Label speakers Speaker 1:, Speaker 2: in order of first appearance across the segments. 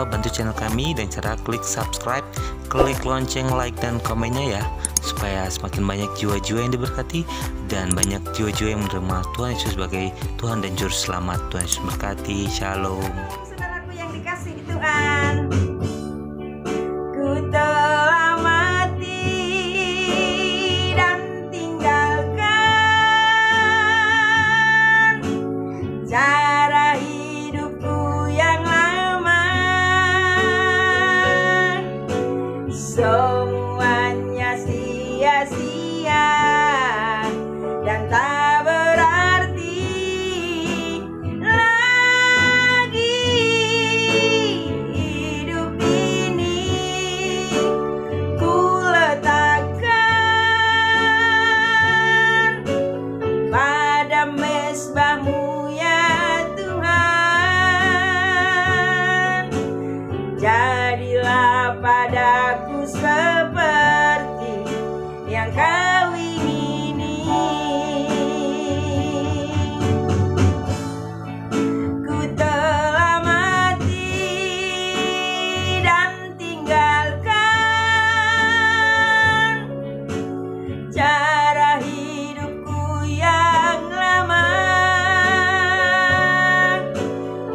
Speaker 1: bantu channel kami dan cara klik subscribe, klik lonceng, like, dan komennya ya, supaya semakin banyak jiwa-jiwa yang diberkati dan banyak jiwa-jiwa yang menerima Tuhan Yesus sebagai Tuhan dan Juru Selamat. Tuhan Yesus berkati. Shalom.
Speaker 2: Saudaraku yang dikasihi Tuhan, ku telah mati dan tinggalkan cara hidupku yang lama. Semuanya sia-sia dan tak berarti lagi. Hidup ini ku letakkan pada mezbah-Mu ya Tuhan. Jadilah padaku seperti yang Kau ingini. Ku telah mati dan tinggalkan cara hidupku yang lama.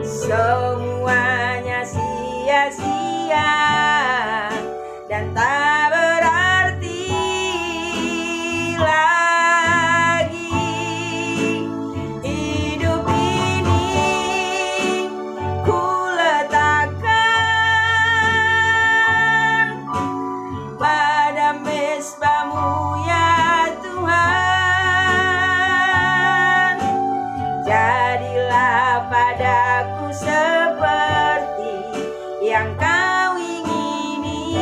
Speaker 2: Semuanya sia-sia dan tak berarti lagi. Hidup ini ku letakkan pada mezbah-Mu ya Tuhan. Jadilah padaku seperti yang Kau ingini.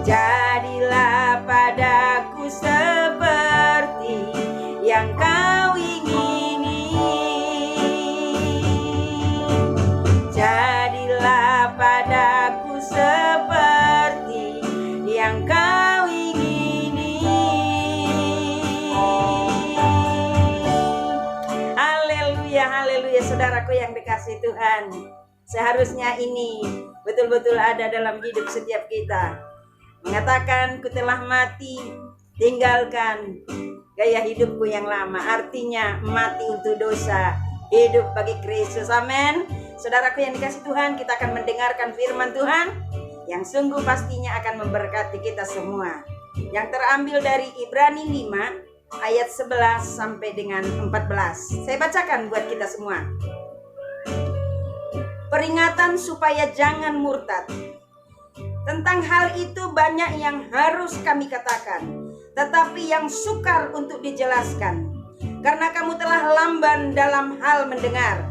Speaker 2: Jadilah padaku seperti yang Kau ingini. Jadilah padaku seperti yang Kau ingini. Haleluya, haleluya, saudaraku yang dikasihi Tuhan. Seharusnya ini betul-betul ada dalam hidup setiap kita. Mengatakan ku telah mati, tinggalkan gaya hidupku yang lama. Artinya mati untuk dosa, hidup bagi Kristus. Amin. Saudaraku yang dikasihi Tuhan, kita akan mendengarkan firman Tuhan yang sungguh pastinya akan memberkati kita semua. Yang terambil dari Ibrani 5 ayat 11 sampai dengan 14. Saya bacakan buat kita semua. Peringatan supaya jangan murtad. Tentang hal itu banyak yang harus kami katakan, tetapi yang sukar untuk dijelaskan, karena kamu telah lamban dalam hal mendengar.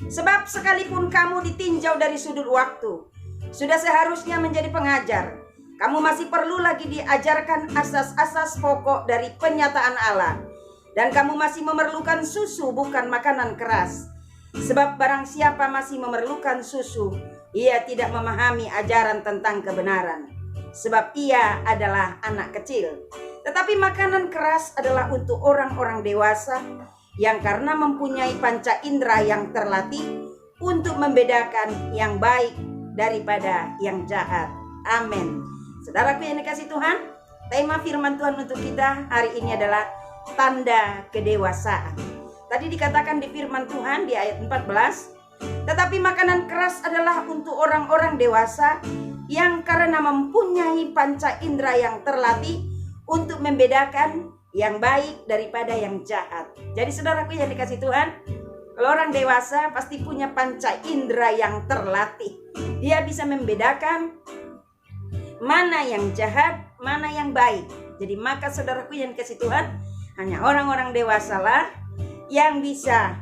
Speaker 2: Sebab sekalipun kamu ditinjau dari sudut waktu, sudah seharusnya menjadi pengajar. Kamu masih perlu lagi diajarkan asas-asas pokok dari penyataan Allah. Dan kamu masih memerlukan susu, bukan makanan keras. Sebab barang siapa masih memerlukan susu, ia tidak memahami ajaran tentang kebenaran. Sebab ia adalah anak kecil. Tetapi makanan keras adalah untuk orang-orang dewasa, yang karena mempunyai panca indera yang terlatih, untuk membedakan yang baik daripada yang jahat. Amin. Saudaraku yang dikasihi Tuhan, tema firman Tuhan untuk kita hari ini adalah tanda kedewasaan. Tadi dikatakan di firman Tuhan di ayat 14, tetapi makanan keras adalah untuk orang-orang dewasa yang karena mempunyai panca indera yang terlatih untuk membedakan yang baik daripada yang jahat. Jadi saudaraku yang dikasihi Tuhan, kalau orang dewasa pasti punya panca indera yang terlatih. Dia bisa membedakan mana yang jahat, mana yang baik. Jadi maka saudaraku yang dikasihi Tuhan, hanya orang-orang dewasa lah yang bisa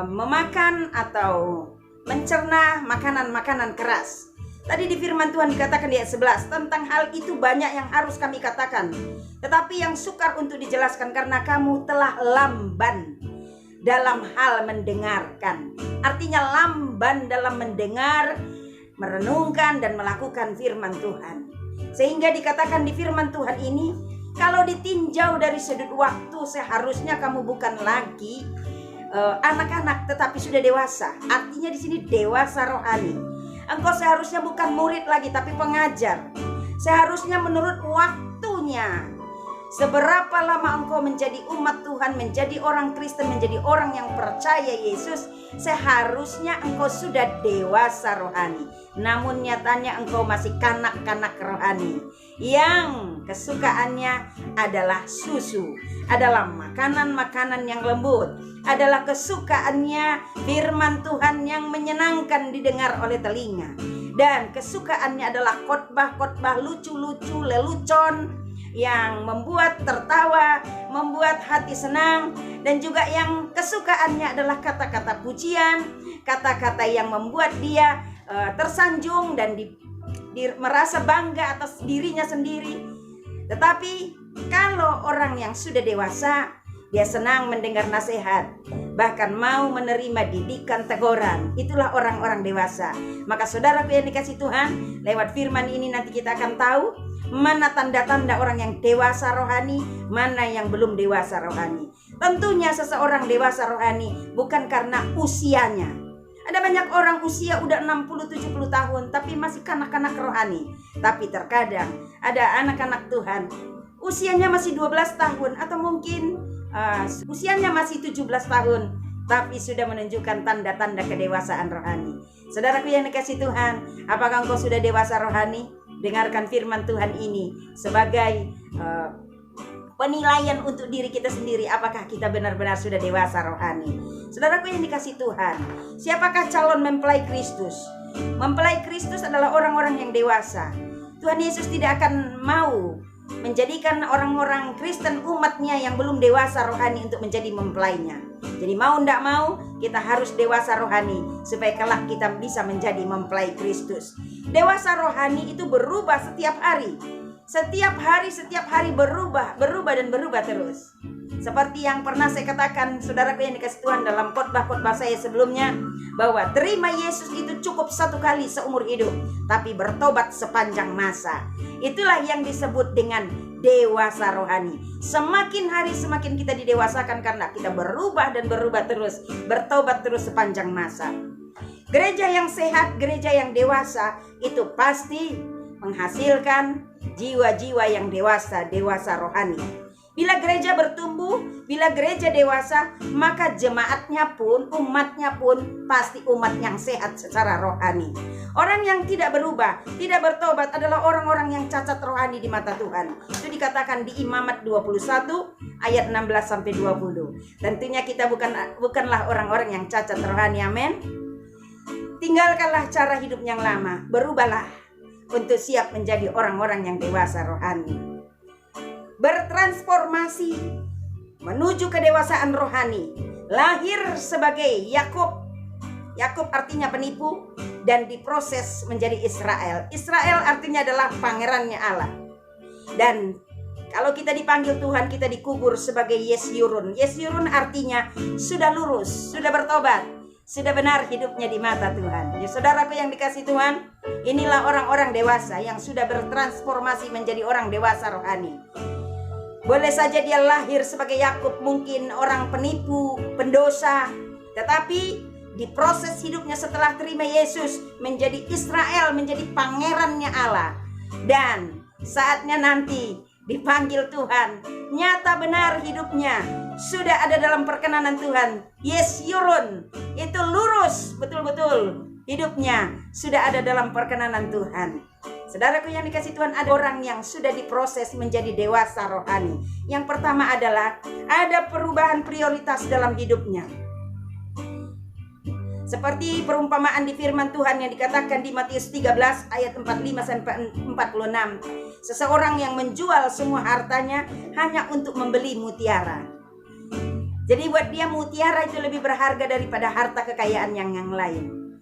Speaker 2: memakan atau mencerna makanan-makanan keras. Tadi di firman Tuhan dikatakan di ayat 11, tentang hal itu banyak yang harus kami katakan, tetapi yang sukar untuk dijelaskan karena kamu telah lamban dalam hal mendengarkan. Artinya lamban dalam mendengar, merenungkan dan melakukan firman Tuhan. Sehingga dikatakan di firman Tuhan ini, kalau ditinjau dari sudut waktu, seharusnya kamu bukan lagi anak-anak tetapi sudah dewasa. Artinya di sini dewasa rohani. Engkau seharusnya bukan murid lagi tapi pengajar. Seharusnya menurut waktunya. Seberapa lama engkau menjadi umat Tuhan, menjadi orang Kristen, menjadi orang yang percaya Yesus, seharusnya engkau sudah dewasa rohani. Namun nyatanya engkau masih kanak-kanak rohani yang kesukaannya adalah susu, adalah makanan-makanan yang lembut, adalah kesukaannya firman Tuhan yang menyenangkan didengar oleh telinga, dan kesukaannya adalah khotbah-khotbah lucu-lucu, lelucon yang membuat tertawa, membuat hati senang, dan juga yang kesukaannya adalah kata-kata pujian, kata-kata yang membuat dia tersanjung dan merasa bangga atas dirinya sendiri. Tetapi kalau orang yang sudah dewasa, dia senang mendengar nasihat, bahkan mau menerima didikan teguran. Itulah orang-orang dewasa. Maka saudaraku yang dikasih Tuhan, lewat firman ini nanti kita akan tahu mana tanda-tanda orang yang dewasa rohani, mana yang belum dewasa rohani. Tentunya seseorang dewasa rohani bukan karena usianya. Ada banyak orang usia udah 60-70 tahun tapi masih kanak-kanak rohani. Tapi terkadang ada anak-anak Tuhan usianya masih 12 tahun atau mungkin usianya masih 17 tahun tapi sudah menunjukkan tanda-tanda kedewasaan rohani. Saudaraku yang dikasih Tuhan, apakah engkau sudah dewasa rohani? Dengarkan firman Tuhan ini sebagai penilaian untuk diri kita sendiri. Apakah kita benar-benar sudah dewasa rohani? Saudaraku yang dikasih Tuhan, siapakah calon mempelai Kristus? Mempelai Kristus adalah orang-orang yang dewasa. Tuhan Yesus tidak akan mau menjadikan orang-orang Kristen umatnya yang belum dewasa rohani untuk menjadi mempelainya. Jadi mau tidak mau kita harus dewasa rohani supaya kelak kita bisa menjadi mempelai Kristus. Dewasa rohani itu berubah setiap hari. Setiap hari berubah dan berubah terus. Seperti yang pernah saya katakan, saudaraku yang dikasih Tuhan, dalam khotbah-khotbah saya sebelumnya, bahwa terima Yesus itu cukup satu kali seumur hidup, tapi bertobat sepanjang masa. Itulah yang disebut dengan dewasa rohani. Semakin hari semakin kita didewasakan karena kita berubah dan berubah terus, bertobat terus sepanjang masa. Gereja yang sehat, gereja yang dewasa itu pasti menghasilkan jiwa-jiwa yang dewasa, dewasa rohani. Bila gereja bertumbuh, bila gereja dewasa, maka jemaatnya pun, umatnya pun pasti umat yang sehat secara rohani. Orang yang tidak berubah, tidak bertobat adalah orang-orang yang cacat rohani di mata Tuhan. Itu dikatakan di Imamat 21 ayat 16-20. Tentunya kita bukanlah orang-orang yang cacat rohani, amin. Tinggalkanlah cara hidup yang lama, berubahlah untuk siap menjadi orang-orang yang dewasa rohani. Bertransformasi menuju kedewasaan rohani. Lahir sebagai Yakub. Yakub artinya penipu dan diproses menjadi Israel. Israel artinya adalah pangerannya Allah. Dan kalau kita dipanggil Tuhan, kita dikubur sebagai Yesyurun. Yesyurun artinya sudah lurus, sudah bertobat, sudah benar hidupnya di mata Tuhan. Ya, saudaraku yang dikasih Tuhan, inilah orang-orang dewasa yang sudah bertransformasi menjadi orang dewasa rohani. Boleh saja dia lahir sebagai Yakub, mungkin orang penipu, pendosa, tetapi di proses hidupnya setelah terima Yesus menjadi Israel, menjadi pangerannya Allah. Dan saatnya nanti dipanggil Tuhan, nyata benar hidupnya sudah ada dalam perkenanan Tuhan. Yesyurun, itu lurus, betul-betul hidupnya sudah ada dalam perkenanan Tuhan. Saudaraku yang dikasih Tuhan, ada orang yang sudah diproses menjadi dewasa rohani. Yang pertama adalah ada perubahan prioritas dalam hidupnya. Seperti perumpamaan di firman Tuhan yang dikatakan di Matius 13 ayat 45-46. Seseorang yang menjual semua hartanya hanya untuk membeli mutiara. Jadi buat dia mutiara itu lebih berharga daripada harta kekayaan yang lain.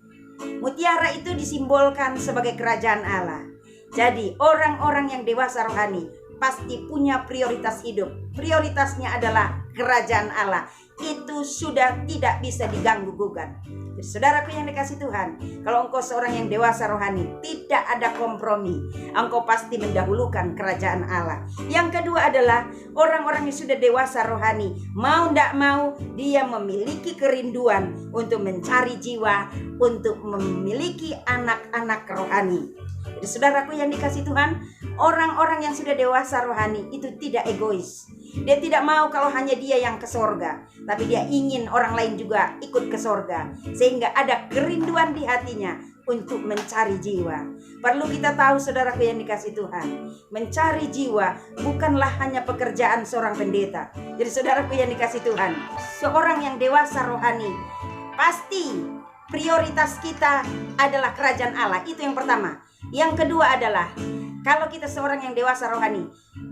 Speaker 2: Mutiara itu disimbolkan sebagai kerajaan Allah. Jadi orang-orang yang dewasa rohani pasti punya prioritas hidup. Prioritasnya adalah kerajaan Allah. itu sudah tidak bisa diganggu gugat. Jadi saudaraku yang dikasih Tuhan, kalau engkau seorang yang dewasa rohani, tidak ada kompromi. Engkau pasti mendahulukan kerajaan Allah. Yang kedua adalah orang-orang yang sudah dewasa rohani, mau tidak mau dia memiliki kerinduan untuk mencari jiwa, untuk memiliki anak-anak rohani. Jadi saudaraku yang dikasih Tuhan, orang-orang yang sudah dewasa rohani itu tidak egois. Dia tidak mau kalau hanya dia yang ke sorga, tapi dia ingin orang lain juga ikut ke sorga. Sehingga ada kerinduan di hatinya untuk mencari jiwa. Perlu kita tahu saudaraku yang dikasih Tuhan, mencari jiwa bukanlah hanya pekerjaan seorang pendeta. Jadi saudaraku yang dikasih Tuhan, seorang yang dewasa rohani, pasti prioritas kita adalah kerajaan Allah. Itu yang pertama. Yang kedua adalah, kalau kita seorang yang dewasa rohani,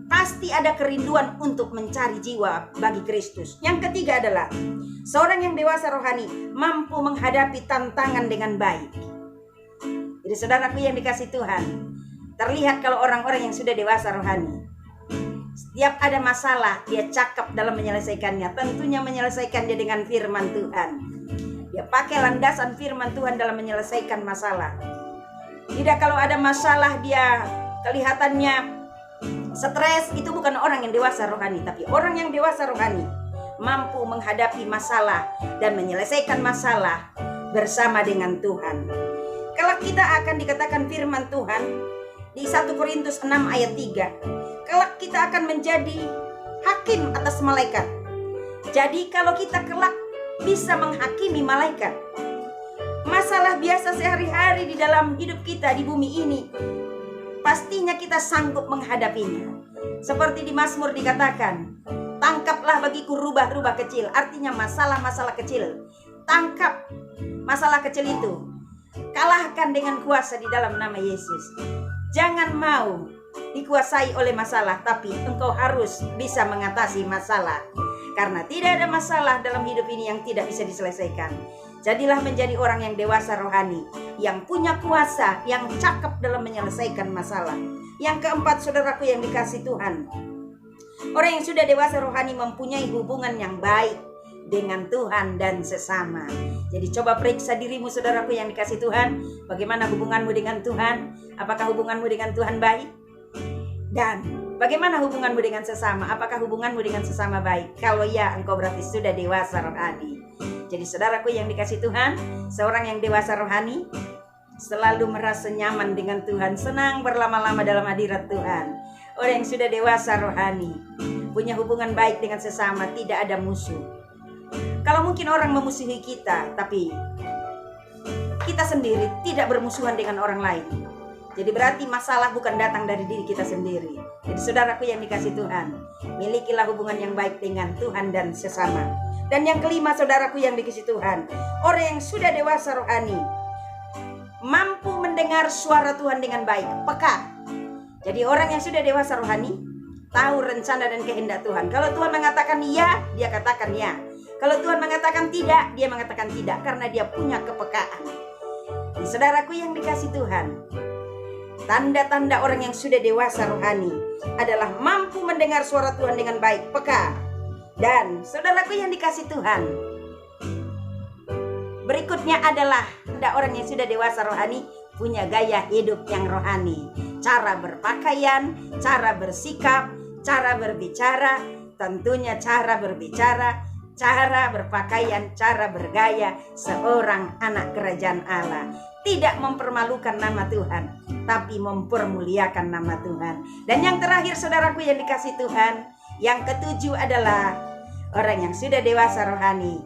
Speaker 2: pasti ada kerinduan untuk mencari jiwa bagi Kristus. Yang ketiga adalah, seorang yang dewasa rohani mampu menghadapi tantangan dengan baik. Jadi saudaraku yang dikasih Tuhan, terlihat kalau orang-orang yang sudah dewasa rohani, setiap ada masalah, dia cakap dalam menyelesaikannya. Tentunya menyelesaikannya dengan firman Tuhan. Dia pakai landasan firman Tuhan dalam menyelesaikan masalah. Tidak kalau ada masalah dia kelihatannya stres, itu bukan orang yang dewasa rohani. Tapi orang yang dewasa rohani mampu menghadapi masalah dan menyelesaikan masalah bersama dengan Tuhan. Kalau kita akan dikatakan firman Tuhan di 1 Korintus 6 ayat 3, kelak kita akan menjadi hakim atas malaikat. Jadi kalau kita kelak bisa menghakimi malaikat, masalah biasa sehari-hari di dalam hidup kita di bumi ini, pastinya kita sanggup menghadapinya. Seperti di Mazmur dikatakan, tangkaplah bagiku rubah-rubah kecil. Artinya masalah-masalah kecil. Tangkap masalah kecil itu, kalahkan dengan kuasa di dalam nama Yesus. Jangan mau dikuasai oleh masalah, tapi engkau harus bisa mengatasi masalah. Karena tidak ada masalah dalam hidup ini yang tidak bisa diselesaikan. Jadilah menjadi orang yang dewasa rohani, yang punya kuasa, yang cakap dalam menyelesaikan masalah. Yang keempat, saudaraku yang dikasih Tuhan, orang yang sudah dewasa rohani mempunyai hubungan yang baik dengan Tuhan dan sesama. Jadi coba periksa dirimu saudaraku yang dikasih Tuhan, bagaimana hubunganmu dengan Tuhan? Apakah hubunganmu dengan Tuhan baik? Dan bagaimana hubunganmu dengan sesama? Apakah hubunganmu dengan sesama baik? Kalau ya, engkau berarti sudah dewasa rohani. Jadi saudaraku yang dikasih Tuhan, seorang yang dewasa rohani selalu merasa nyaman dengan Tuhan, senang berlama-lama dalam hadirat Tuhan. Orang yang sudah dewasa rohani punya hubungan baik dengan sesama, tidak ada musuh. Kalau mungkin orang memusuhi kita, tapi kita sendiri tidak bermusuhan dengan orang lain, jadi berarti masalah bukan datang dari diri kita sendiri. Jadi saudaraku yang dikasih Tuhan, milikilah hubungan yang baik dengan Tuhan dan sesama. Dan yang kelima saudaraku yang dikasih Tuhan, orang yang sudah dewasa rohani mampu mendengar suara Tuhan dengan baik, peka. Jadi orang yang sudah dewasa rohani tahu rencana dan kehendak Tuhan. Kalau Tuhan mengatakan ya, dia katakan ya. Kalau Tuhan mengatakan tidak, dia mengatakan tidak, karena dia punya kepekaan. Jadi, saudaraku yang dikasih Tuhan, tanda-tanda orang yang sudah dewasa rohani adalah mampu mendengar suara Tuhan dengan baik, peka. Dan saudaraku yang dikasih Tuhan, berikutnya adalah tanda orang yang sudah dewasa rohani punya gaya hidup yang rohani. Cara berpakaian, cara bersikap, cara berbicara, tentunya cara berbicara, cara berpakaian, cara bergaya seorang anak kerajaan Allah. Tidak mempermalukan nama Tuhan, tapi mempermuliakan nama Tuhan. Dan yang terakhir saudaraku yang dikasih Tuhan, yang ketujuh adalah orang yang sudah dewasa rohani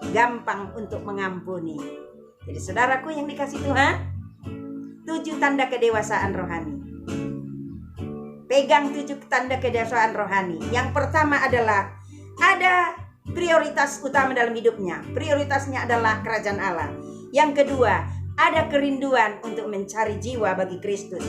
Speaker 2: gampang untuk mengampuni. Jadi saudaraku yang dikasih Tuhan, 7 tanda kedewasaan rohani. Pegang 7 tanda kedewasaan rohani. Yang pertama adalah ada prioritas utama dalam hidupnya. Prioritasnya adalah kerajaan Allah. Yang kedua, ada kerinduan untuk mencari jiwa bagi Kristus.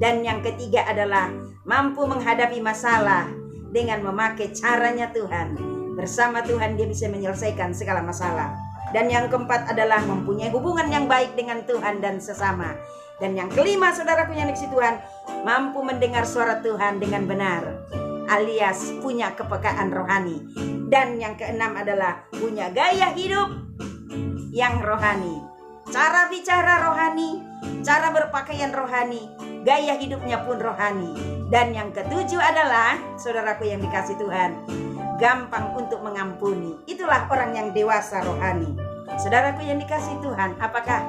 Speaker 2: Dan yang ketiga adalah mampu menghadapi masalah dengan memakai caranya Tuhan. Bersama Tuhan dia bisa menyelesaikan segala masalah. Dan yang keempat adalah mempunyai hubungan yang baik dengan Tuhan dan sesama. Dan yang kelima saudaraku yang dikasih Tuhan, mampu mendengar suara Tuhan dengan benar. alias punya kepekaan rohani. Dan yang keenam adalah punya gaya hidup yang rohani. Cara bicara rohani, cara berpakaian rohani, gaya hidupnya pun rohani. Dan yang ketujuh adalah, saudaraku yang dikasih Tuhan, gampang untuk mengampuni. Itulah orang yang dewasa rohani. Saudaraku yang dikasih Tuhan, apakah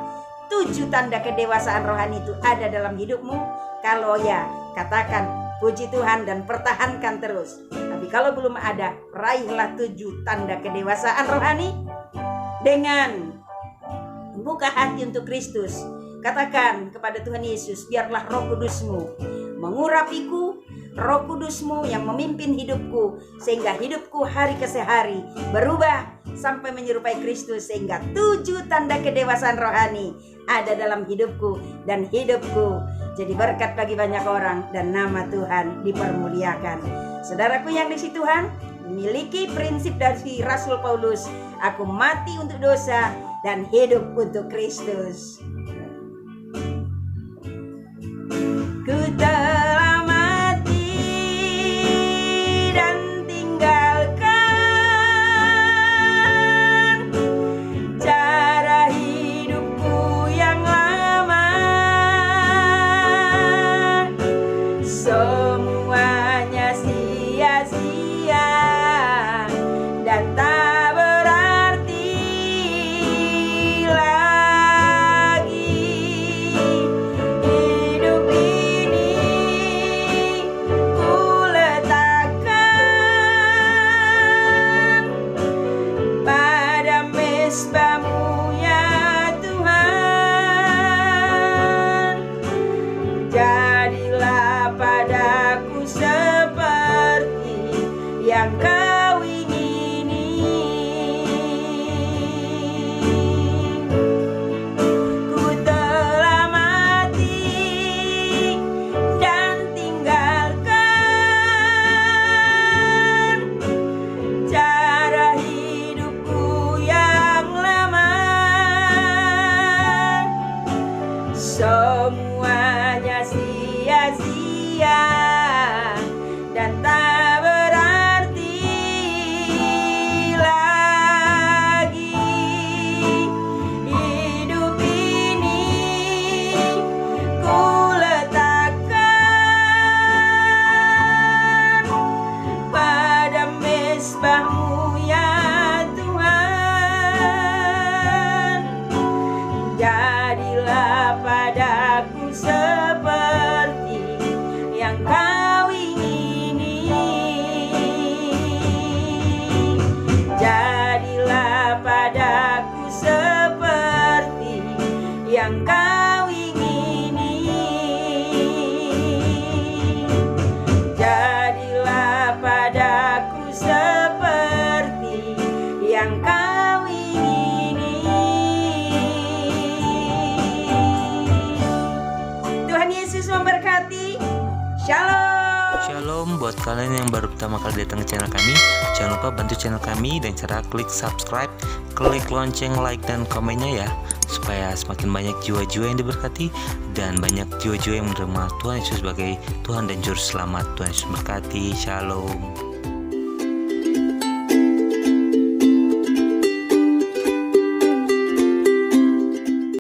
Speaker 2: 7 tanda kedewasaan rohani itu ada dalam hidupmu? Kalau ya, katakan puji Tuhan dan pertahankan terus. Tapi kalau belum ada, raihlah 7 tanda kedewasaan rohani dengan buka hati untuk Kristus. Katakan kepada Tuhan Yesus, biarlah Roh Kudus-Mu mengurapiku, Roh Kudus-Mu yang memimpin hidupku, sehingga hidupku hari ke hari berubah sampai menyerupai Kristus, sehingga 7 tanda kedewasaan rohani ada dalam hidupku, dan hidupku jadi berkat bagi banyak orang, dan nama Tuhan dipermuliakan. Saudaraku yang dikasihi Tuhan, miliki prinsip dari Rasul Paulus, aku mati untuk dosa dan hidup untuk Kristus. Ku telah mati dan tinggalkan cara hidupku yang lama. Semuanya sia-sia dan tak berarti lagi. Hidup ini ku letakkan pada mezbah-Mu ya Tuhan. Jadilah padaku seperti yang Kau ingini. Ku telah mati dan tinggalkan cara hidupku yang lama. Semuanya sia-sia dan tak berarti lagi. Hidup ini ku letakkan pada mezbah-Mu ya Tuhan. Jadilah padaku seperti yang Kau ingini. Jadilah padaku seperti yang Kau ingini. Jadilah padaku seperti yang Kau ingini. Tuhan Yesus memberkati. Shalom.
Speaker 1: Shalom buat kalian yang baru pertama kali datang ke channel kami. Jangan lupa bantu channel kami dan cara klik subscribe, klik lonceng, like, dan komennya ya, supaya semakin banyak jiwa-jiwa yang diberkati dan banyak jiwa-jiwa yang menerima Tuhan Yesus sebagai Tuhan dan Juru Selamat. Tuhan Yesus berkati. Shalom.